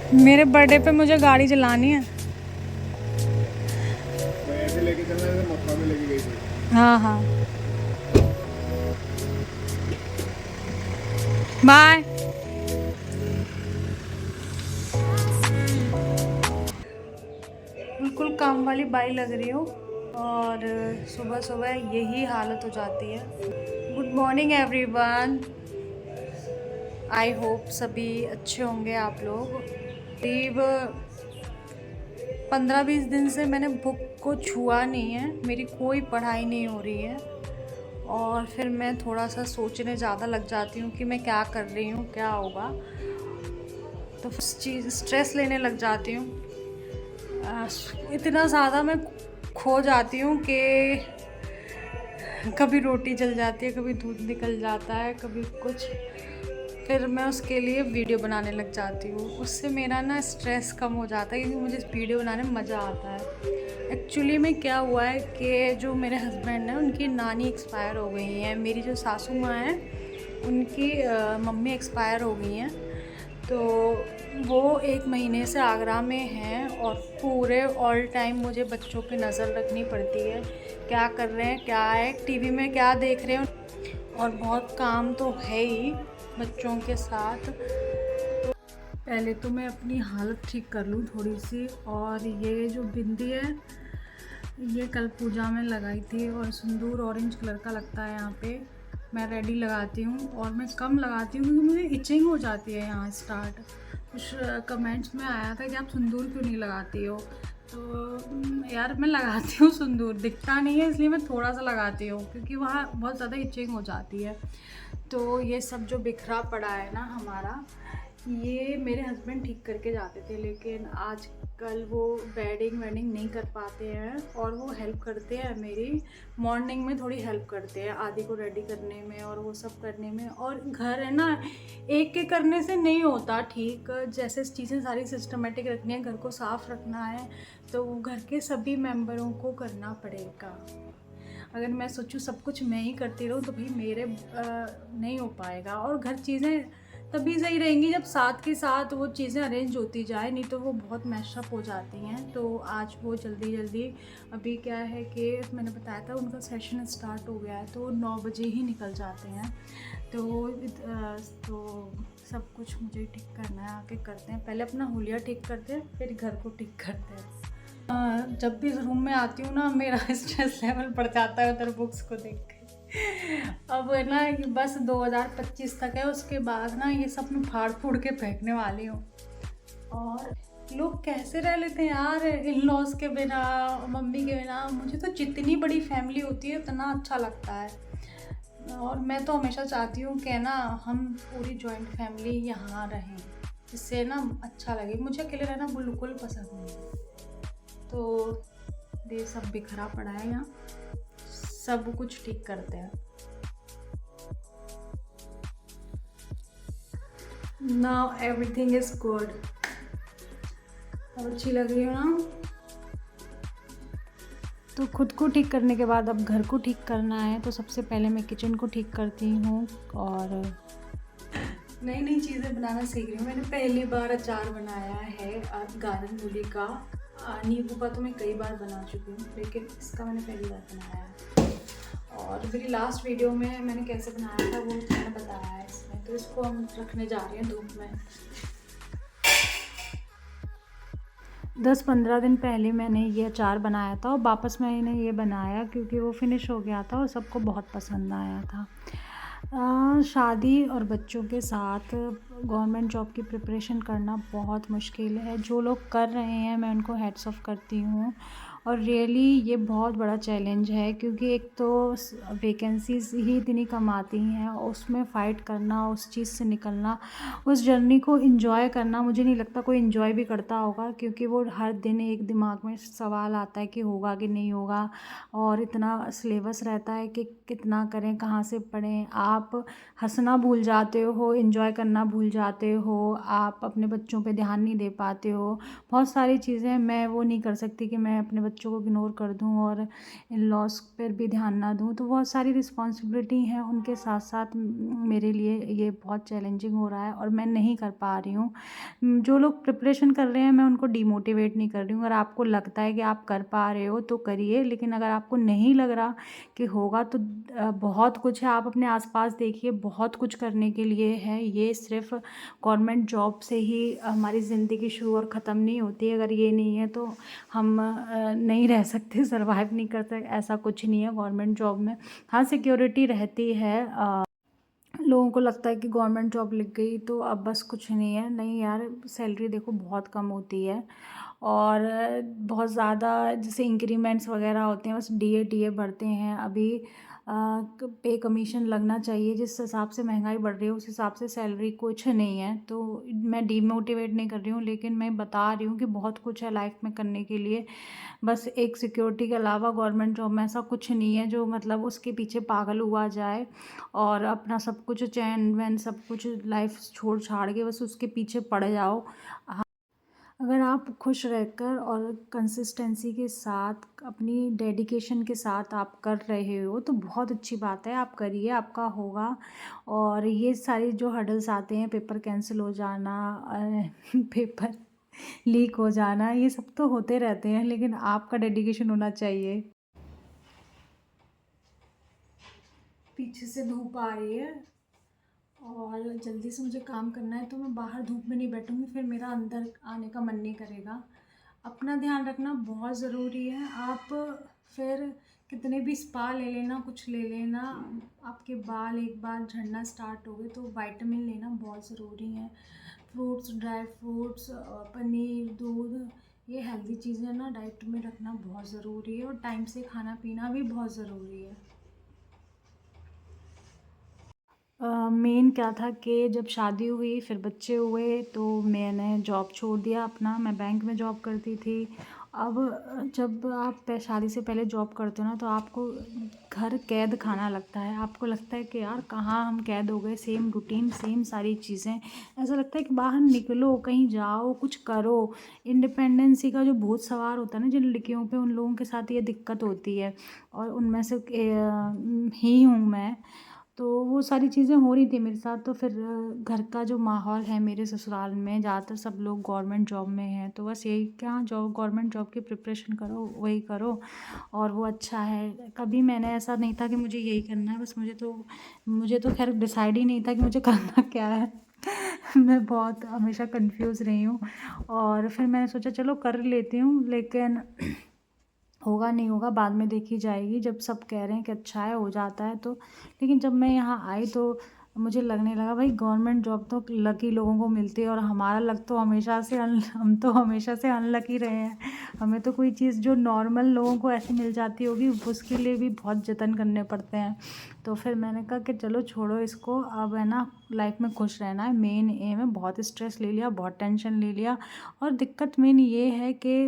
मेरे बर्थडे पे मुझे गाड़ी चलानी है। तो ऐसे लेके चलना जैसे मथुरा में लेके गई थी। हाँ हाँ, बाय। बिल्कुल काम वाली बाई लग रही हो और सुबह सुबह यही हालत हो जाती है। Good morning everyone, I hope सभी अच्छे होंगे आप लोग। करीब 15-20 दिन से मैंने बुक को छुआ नहीं है, मेरी कोई पढ़ाई नहीं हो रही है और फिर मैं थोड़ा सा सोचने ज़्यादा लग जाती हूँ कि मैं क्या कर रही हूँ, क्या होगा, तो उस चीज़ स्ट्रेस लेने लग जाती हूँ। इतना ज़्यादा मैं खो जाती हूँ कि कभी रोटी जल जाती है, कभी दूध निकल जाता है, कभी कुछ। फिर मैं उसके लिए वीडियो बनाने लग जाती हूँ, उससे मेरा ना स्ट्रेस कम हो जाता है क्योंकि मुझे वीडियो बनाने में मज़ा आता है। एक्चुअली में क्या हुआ है कि जो मेरे हस्बैंड हैं उनकी नानी एक्सपायर हो गई हैं, मेरी जो सासू माँ हैं उनकी मम्मी एक्सपायर हो गई हैं। तो वो 1 महीने से आगरा में हैं और पूरे ऑल टाइम मुझे बच्चों पे नज़र रखनी पड़ती है, क्या कर रहे हैं, क्या है, टीवी में क्या देख रहे हैं, और बहुत काम तो है ही बच्चों के साथ। पहले तो मैं अपनी हालत ठीक कर लूँ थोड़ी सी। और ये जो बिंदी है ये कल पूजा में लगाई थी और सिंदूर ऑरेंज कलर का लगता है यहाँ पे, मैं रेडी लगाती हूँ और मैं कम लगाती हूँ क्योंकि मुझे इचिंग हो जाती है यहाँ स्टार्ट। कुछ कमेंट्स में आया था कि आप सिंदूर क्यों नहीं लगाती हो, तो यार मैं लगाती हूँ सिंदूर, दिखता नहीं है इसलिए मैं थोड़ा सा लगाती हूँ क्योंकि वहाँ बहुत ज़्यादा इचिंग हो जाती है। तो ये सब जो बिखरा पड़ा है ना हमारा, ये मेरे हस्बैंड ठीक करके जाते थे, लेकिन आजकल वो बेडिंग वेडिंग नहीं कर पाते हैं और वो हेल्प करते हैं मेरी, मॉर्निंग में थोड़ी हेल्प करते हैं आदि को रेडी करने में और वो सब करने में। और घर है ना, एक के करने से नहीं होता ठीक, जैसे चीज़ें सारी सिस्टमेटिक रखनी है, घर को साफ़ रखना है, तो घर के सभी मेंबरों को करना पड़ेगा। अगर मैं सोचूं सब कुछ मैं ही करती रहूं तो भाई मेरे नहीं हो पाएगा। और घर चीज़ें तभी सही रहेंगी जब साथ के साथ वो चीज़ें अरेंज होती जाए, नहीं तो वो बहुत मैशअप हो जाती हैं। तो आज वो जल्दी जल्दी, अभी क्या है कि मैंने बताया था उनका सेशन स्टार्ट हो गया है तो 9 बजे ही निकल जाते हैं। तो सब कुछ मुझे ठीक करना है, आके करते हैं, पहले अपना हुलिया ठीक करते हैं फिर घर को ठीक करते हैं। जब भी रूम में आती हूँ ना मेरा स्ट्रेस लेवल बढ़ जाता है उधर बुक्स को देख के। अब है ना कि बस 2025 तक है, उसके बाद ना ये सब मैं फाड़ फूड़ के फेंकने वाली हूँ। और लोग कैसे रह लेते हैं यार इन लॉज के बिना, मम्मी के बिना। मुझे तो जितनी बड़ी फैमिली होती है उतना अच्छा लगता है और मैं तो हमेशा चाहती हूँ कि ना हम पूरी जॉइंट फैमिली यहाँ रहें, इससे ना अच्छा लगे। मुझे अकेले रहना बिल्कुल पसंद नहीं। तो ये सब बिखरा पड़ा है यहाँ, सब कुछ ठीक करते हैं। Now everything is good. अब अच्छी लग रही हो ना। तो खुद को ठीक करने के बाद अब घर को ठीक करना है, तो सबसे पहले मैं किचन को ठीक करती हूँ और नई नई चीज़ें बनाना सीख रही हूँ। मैंने पहली बार अचार बनाया है गाजर मूली का। नींबू का तो मैं कई बार बना चुकी हूँ, लेकिन इसका मैंने पहली बार बनाया है। और मेरी लास्ट वीडियो में मैंने कैसे बनाया था वो मैंने बताया है इसमें। तो इसको हम रखने जा रहे हैं धूप में। 10-15 दिन पहले मैंने ये अचार बनाया था और वापस मैंने ये बनाया क्योंकि वो फिनिश हो गया था और सबको बहुत पसंद आया था। शादी और बच्चों के साथ गवर्नमेंट जॉब की प्रिपरेशन करना बहुत मुश्किल है। जो लोग कर रहे हैं मैं उनको हैट्स ऑफ करती हूँ और रियली ये बहुत बड़ा चैलेंज है क्योंकि एक तो वैकेंसीज़ ही इतनी कम आती हैं, उसमें फ़ाइट करना, उस चीज़ से निकलना, उस जर्नी को एंजॉय करना। मुझे नहीं लगता कोई एंजॉय भी करता होगा क्योंकि वो हर दिन एक दिमाग में सवाल आता है कि होगा कि नहीं होगा, और इतना सिलेबस रहता है कि कितना करें, कहाँ से पढ़ें। आप हंसना भूल जाते हो, एंजॉय करना भूल जाते हो, आप अपने बच्चों पे ध्यान नहीं दे पाते हो। बहुत सारी चीज़ें मैं वो नहीं कर सकती कि मैं अपने बच्चों को इग्नोर कर दूं और इन लॉस पर भी ध्यान ना दूं। तो बहुत सारी रिस्पॉन्सिबिलिटी हैं, उनके साथ साथ मेरे लिए ये बहुत चैलेंजिंग हो रहा है और मैं नहीं कर पा रही हूँ। जो लोग प्रिपरेशन कर रहे हैं मैं उनको डिमोटिवेट नहीं कर रही हूँ। अगर आपको लगता है कि आप कर पा रहे हो तो करिए, लेकिन अगर आपको नहीं लग रहा कि होगा तो बहुत कुछ है। आप अपने आसपास देखिए, बहुत कुछ करने के लिए है। ये सिर्फ गवर्नमेंट जॉब से ही हमारी ज़िंदगी शुरू और ख़त्म नहीं होती। अगर ये नहीं है तो हम नहीं रह सकते, सर्वाइव नहीं कर सकते, ऐसा कुछ नहीं है गवर्नमेंट जॉब में। हाँ, सिक्योरिटी रहती है। लोगों को लगता है कि गवर्नमेंट जॉब लग गई तो अब बस कुछ नहीं है। नहीं यार, सैलरी देखो बहुत कम होती है और बहुत ज़्यादा जैसे इंक्रीमेंट्स वगैरह होते हैं, बस डीए टीए बढ़ते हैं। अभी पे कमीशन लगना चाहिए। जिस हिसाब से महंगाई बढ़ रही है उस हिसाब से सैलरी कुछ नहीं है। तो मैं डीमोटिवेट नहीं कर रही हूँ, लेकिन मैं बता रही हूँ कि बहुत कुछ है लाइफ में करने के लिए। बस एक सिक्योरिटी के अलावा गवर्नमेंट जॉब में ऐसा कुछ नहीं है जो मतलब उसके पीछे पागल हुआ जाए और अपना सब कुछ चैन वैन सब कुछ लाइफ छोड़ छाड़ के बस उसके पीछे पड़ जाओ। अगर आप खुश रहकर और कंसिस्टेंसी के साथ, अपनी डेडिकेशन के साथ आप कर रहे हो तो बहुत अच्छी बात है, आप करिए, आपका होगा। और ये सारी जो हर्डल्स आते हैं, पेपर कैंसिल हो जाना, पेपर लीक हो जाना, ये सब तो होते रहते हैं, लेकिन आपका डेडिकेशन होना चाहिए। पीछे से धूप आ रही है और जल्दी से मुझे काम करना है, तो मैं बाहर धूप में नहीं बैठूँगी, फिर मेरा अंदर आने का मन नहीं करेगा। अपना ध्यान रखना बहुत ज़रूरी है। आप फिर कितने भी स्पा ले लेना, कुछ ले लेना, आपके बाल एक बार झड़ना स्टार्ट हो गए तो विटामिन लेना बहुत ज़रूरी है। फ्रूट्स, ड्राई फ्रूट्स, पनीर, दूध, ये हेल्दी चीज़ें ना डाइट में रखना बहुत ज़रूरी है और टाइम से खाना पीना भी बहुत ज़रूरी है। मेन क्या था कि जब शादी हुई फिर बच्चे हुए तो मैंने जॉब छोड़ दिया अपना। मैं बैंक में जॉब करती थी। अब जब आप शादी से पहले जॉब करते हो ना तो आपको घर कैद खाना लगता है। आपको लगता है कि यार कहाँ हम कैद हो गए, सेम रूटीन, सेम सारी चीज़ें। ऐसा लगता है कि बाहर निकलो, कहीं जाओ, कुछ करो। इंडिपेंडेंसी का जो भूत सवार होता है ना जिन लड़कियों पे, उन लोगों के साथ ये दिक्कत होती है और उनमें से ही हूँ मैं। तो वो सारी चीज़ें हो रही थी मेरे साथ। तो फिर घर का जो माहौल है मेरे ससुराल में, ज़्यादातर सब लोग गवर्नमेंट जॉब में हैं, तो बस यही क्या, जॉब गवर्नमेंट जॉब की प्रिपरेशन करो, वही करो और वो अच्छा है। कभी मैंने ऐसा नहीं था कि मुझे यही करना है, बस मुझे तो खैर डिसाइड ही नहीं था कि मुझे करना क्या है। मैं बहुत हमेशा कंफ्यूज रही हूँ और फिर मैंने सोचा चलो कर लेती हूँ, लेकिन होगा नहीं होगा बाद में देखी जाएगी। जब सब कह रहे हैं कि अच्छा है, हो जाता है तो। लेकिन जब मैं यहाँ आई तो मुझे लगने लगा भाई गवर्नमेंट जॉब तो लकी लोगों को मिलती है और हमारा लक तो हमेशा से हम तो हमेशा से अनलकी रहे हैं। हमें तो कोई चीज़ जो नॉर्मल लोगों को ऐसे मिल जाती होगी उसके लिए भी बहुत जतन करने पड़ते हैं। तो फिर मैंने कहा कि चलो छोड़ो इसको, अब है ना लाइफ में खुश रहना है, मेन एम है। बहुत स्ट्रेस ले लिया, बहुत टेंशन ले लिया और दिक्कत मेन ये है कि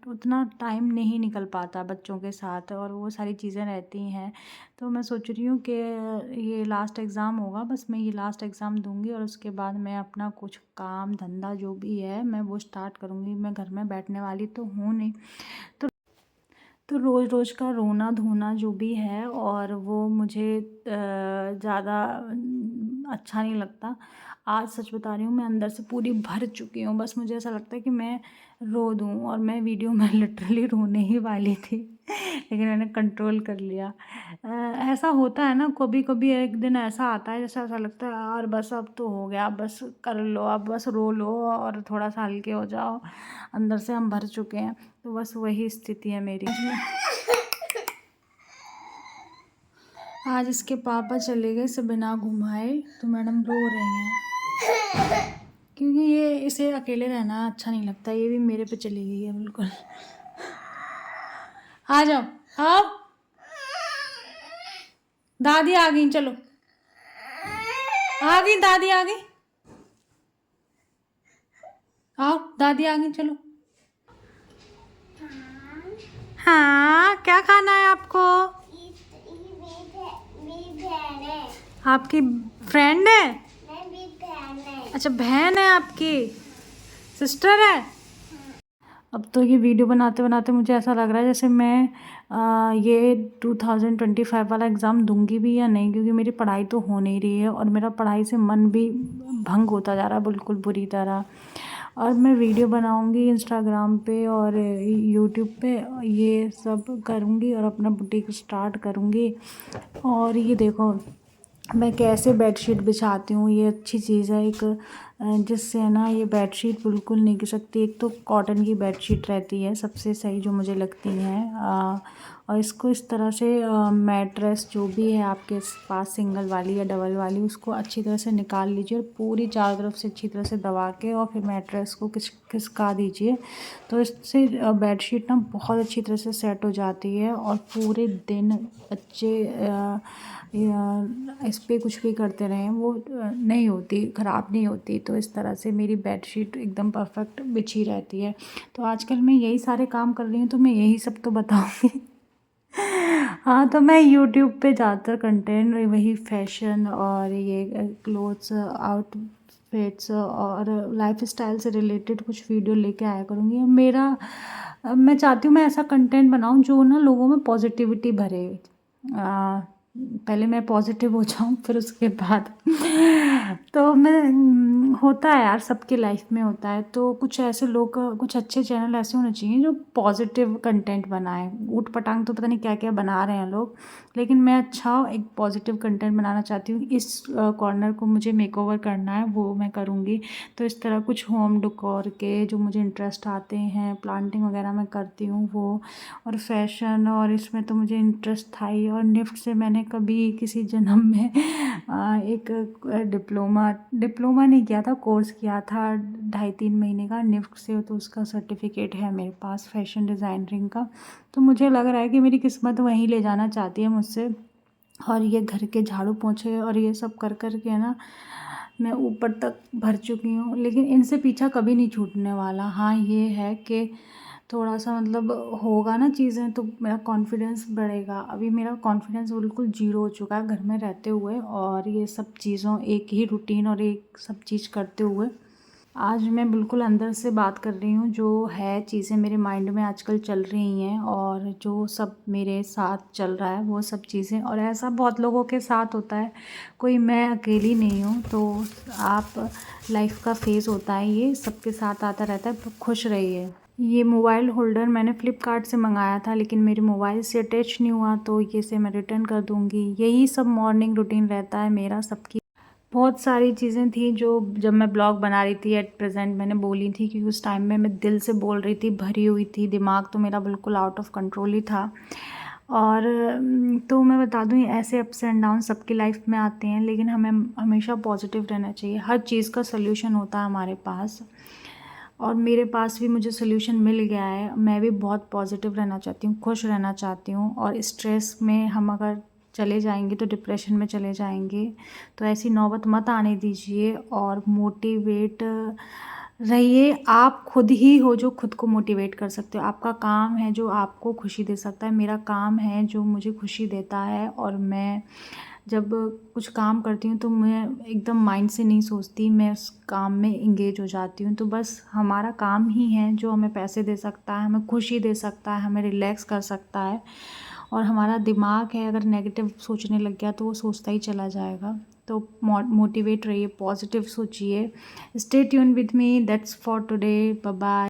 उतना टाइम नहीं निकल पाता बच्चों के साथ और वो सारी चीज़ें रहती हैं। तो मैं सोच रही हूँ कि ये लास्ट एग्ज़ाम होगा, बस मैं ये लास्ट एग्ज़ाम दूंगी और उसके बाद मैं अपना कुछ काम धंधा जो भी है मैं वो स्टार्ट करूँगी। मैं घर में बैठने वाली तो हूँ नहीं। तो रोज़ रोज़ का रोना धोना जो भी है और वो मुझे ज़्यादा अच्छा नहीं लगता। आज सच बता रही हूँ, मैं अंदर से पूरी भर चुकी हूँ। बस मुझे ऐसा लगता है कि मैं रो दूँ और मैं वीडियो में लिटरली रोने ही वाली थी लेकिन मैंने कंट्रोल कर लिया। ऐसा होता है ना, कभी कभी एक दिन ऐसा आता है जैसे ऐसा लगता है यार बस अब तो हो गया, बस कर लो, अब बस रो लो और थोड़ा सा हल्के हो जाओ। अंदर से हम भर चुके हैं, तो बस वही स्थिति है मेरी। आज इसके पापा चले गए इसे बिना घुमाए, तो मैडम रो रही हैं क्योंकि ये इसे अकेले रहना अच्छा नहीं लगता। ये भी मेरे पे चली गई है बिल्कुल। आ जाओ, आओ, दादी आ गई, चलो आ गई, दादी आ गई, आओ दादी आ गई, चलो। हाँ, क्या खाना है आपको? आपकी फ्रेंड है? अच्छा, बहन है आपकी, सिस्टर है? अब तो ये वीडियो बनाते बनाते मुझे ऐसा लग रहा है जैसे मैं ये 2025 वाला एग्ज़ाम दूंगी भी या नहीं, क्योंकि मेरी पढ़ाई तो हो नहीं रही है और मेरा पढ़ाई से मन भी भंग होता जा रहा है बिल्कुल बुरी तरह। और मैं वीडियो बनाऊंगी इंस्टाग्राम पे और यूट्यूब पे, ये सब करूंगी और अपना बुटीक स्टार्ट करूंगी। और ये देखो मैं कैसे बेडशीट बिछाती हूँ, ये अच्छी चीज़ है एक, जिससे है ना ये बेडशीट बिल्कुल नहीं गिर सकती। एक तो कॉटन की बेडशीट रहती है सबसे सही जो मुझे लगती है। और इसको इस तरह से मैट्रेस जो भी है आपके पास सिंगल वाली या डबल वाली, उसको अच्छी तरह से निकाल लीजिए और पूरी चारों तरफ से अच्छी तरह से दबा के और फिर मैट्रेस को खिसका दीजिए। तो इससे बेडशीट ना बहुत अच्छी तरह से सेट हो जाती है और पूरे दिन बच्चे इस पर कुछ भी करते रहें वो नहीं होती, ख़राब नहीं होती। तो इस तरह से मेरी बेडशीट एकदम परफेक्ट बिछी रहती है। तो आजकल मैं यही सारे काम कर रही हूँ, तो मैं यही सब तो बताऊँगी। हाँ, तो मैं यूट्यूब पे ज़्यादातर कंटेंट वही फैशन और ये क्लोथ्स, आउटफिट्स और लाइफस्टाइल से रिलेटेड कुछ वीडियो लेके आया करूँगी। मैं चाहती हूँ मैं ऐसा कंटेंट बनाऊँ जो ना लोगों में पॉजिटिविटी भरे। पहले मैं पॉजिटिव हो जाऊँ फिर उसके बाद तो होता है यार, सबके लाइफ में होता है। तो कुछ ऐसे लोग, कुछ अच्छे चैनल ऐसे होने चाहिए जो पॉजिटिव कंटेंट बनाएं। ऊट पटांग तो पता नहीं क्या क्या बना रहे हैं लोग, लेकिन मैं अच्छा एक पॉजिटिव कंटेंट बनाना चाहती हूँ। इस कॉर्नर को मुझे मेकओवर करना है, वो मैं करूँगी। तो इस तरह कुछ होम डेकोर के जो मुझे इंटरेस्ट आते हैं, प्लांटिंग वगैरह मैं करती हूँ वो, और फैशन, और इसमें तो मुझे इंटरेस्ट था ही। और निफ्ट से मैंने कभी किसी जन्म में एक डिप्लोमा नहीं किया था, कोर्स किया था 2.5-3 महीने का निफ्ट से, तो उसका सर्टिफिकेट है मेरे पास फैशन डिज़ाइनरिंग का। तो मुझे लग रहा है कि मेरी किस्मत वहीं ले जाना चाहती है मुझसे। और ये घर के झाड़ू पोंछे और ये सब कर कर के ना मैं ऊपर तक भर चुकी हूँ, लेकिन इनसे पीछा कभी नहीं छूटने वाला। हाँ, ये है कि थोड़ा सा मतलब होगा ना चीज़ें तो मेरा कॉन्फिडेंस बढ़ेगा। अभी मेरा कॉन्फिडेंस बिल्कुल ज़ीरो हो चुका है घर में रहते हुए, और ये सब चीज़ों एक ही रूटीन और एक सब चीज़ करते हुए। आज मैं बिल्कुल अंदर से बात कर रही हूँ, जो है चीज़ें मेरे माइंड में आजकल चल रही हैं और जो सब मेरे साथ चल रहा है वो सब चीज़ें। और ऐसा बहुत लोगों के साथ होता है, कोई मैं अकेली नहीं हूँ। तो आप, लाइफ का फेज़ होता है, ये सबके साथ आता रहता है। तो खुश रहिए। ये मोबाइल होल्डर मैंने फ़्लिपकार्ट से मंगाया था, लेकिन मेरे मोबाइल से अटैच नहीं हुआ, तो ये से मैं रिटर्न कर दूँगी। यही सब मॉर्निंग रूटीन रहता है मेरा। सबकी बहुत सारी चीज़ें थी जो जब मैं ब्लॉग बना रही थी एट प्रेजेंट मैंने बोली थी, क्योंकि उस टाइम में मैं दिल से बोल रही थी, भरी हुई थी, दिमाग तो मेरा बिल्कुल आउट ऑफ कंट्रोल ही था। और तो मैं बता दूँ, ऐसे अप्स एंड डाउन सबकी लाइफ में आते हैं, लेकिन हमें हमेशा पॉजिटिव रहना चाहिए। हर चीज़ का सल्यूशन होता है हमारे पास, और मेरे पास भी मुझे सल्यूशन मिल गया है। मैं भी बहुत पॉजिटिव रहना चाहती हूँ, खुश रहना चाहती हूँ। और स्ट्रेस में हम अगर चले जाएंगे तो डिप्रेशन में चले जाएंगे। तो ऐसी नौबत मत आने दीजिए और मोटिवेट रहिए। आप खुद ही हो जो खुद को मोटिवेट कर सकते हो। आपका काम है जो आपको खुशी दे सकता है। मेरा काम है जो मुझे खुशी देता है, और मैं जब कुछ काम करती हूँ तो मैं एकदम माइंड से नहीं सोचती, मैं उस काम में इंगेज हो जाती हूँ। तो बस हमारा काम ही है जो हमें पैसे दे सकता है, हमें खुशी दे सकता है, हमें रिलैक्स कर सकता है। और हमारा दिमाग है अगर नेगेटिव सोचने लग गया तो वो सोचता ही चला जाएगा। तो मोटिवेट रहिए, पॉजिटिव सोचिए। Stay tune with me, that's for today, bye bye.